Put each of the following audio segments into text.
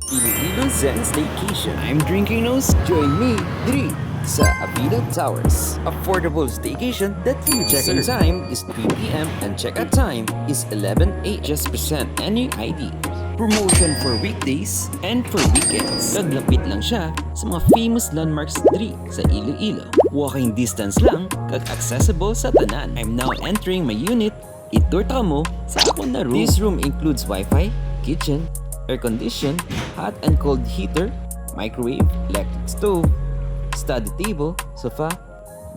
Iloilo Zen Staycation. I'm drinking nose. Join me, Dri, sa Avida Towers. Affordable staycation that you check-in time is 3 p.m. and check-out time is 11 a.m. Just present any ID. Promotion for weekdays and for weekends. Kaglapit lang siya sa mga famous landmarks Dri sa Iloilo. Walking distance lang, kag-accessible sa tanan. I'm now entering my unit. Itour ta mo sa akong na room. This room includes Wi-Fi, kitchen, air condition, hot and cold heater, microwave, electric stove, study table, sofa,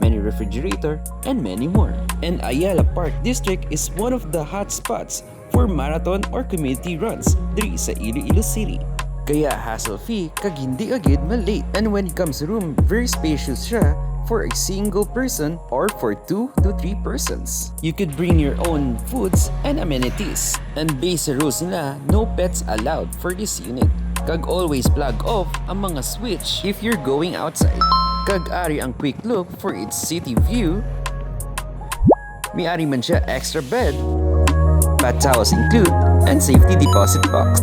mini refrigerator, and many more. And Ayala Park District is one of the hot spots for marathon or community runs diri sa Iloilo City. Kaya hassle-free kag hindi agad malate. And when it comes to room, very spacious siya for a single person or for 2 to 3 persons. You could bring your own foods and amenities. And based sa rules nila, no pets allowed for this unit. Kag always plug off ang mga switch if you're going outside. Kag ari ang quick look for its city view. May-ari man siya extra bed, bath towels include, and safety deposit box.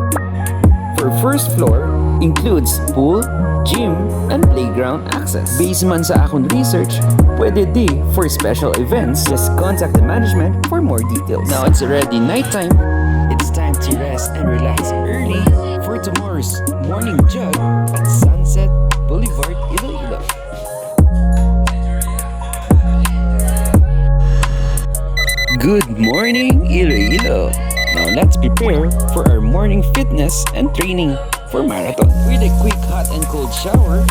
For first floor, includes pool, gym, and playground access. Based man sa akong research, pwede di for special events. Just contact the management for more details. Now it's already nighttime. It's time to rest and relax early for tomorrow's morning jog at Sunset Boulevard, Iloilo. Good morning, Iloilo! Now let's prepare for our morning fitness and training for marathon. With a quick hot and cold shower.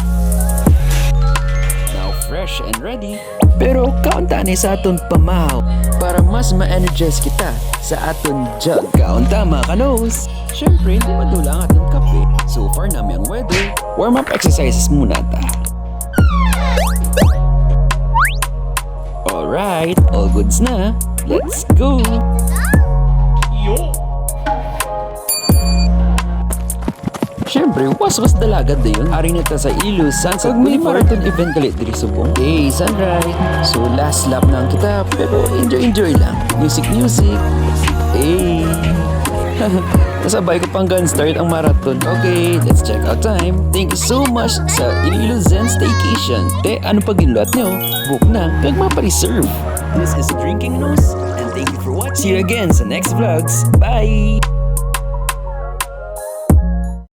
Now fresh and ready. Pero kaunta ni sa aton pamahaw para mas ma-energize kita sa aton jog. Kaunta mga ka-nose. Siyempre, hindi madula ang aton kape. So far namin ang weather. Warm-up exercises muna ta. Alright, all goods na. Let's go! Siyempre, was dalagad na yun. Ari na ta sa Iloilo Sunset Boulevard. Marathon event kalit diri subong. Hey, sunrise! So last lap na ang kita, pero enjoy lang. Music. Hey! Nasabay ko pang gun start ang marathon. Okay, let's check out time. Thank you so much sa Iloilo Zen Staycation. Ano pag ginluat nyo? Book na, kag mapa-reserve. This is Drinking Nose, and thank you for watching. See you again sa next vlogs. Bye!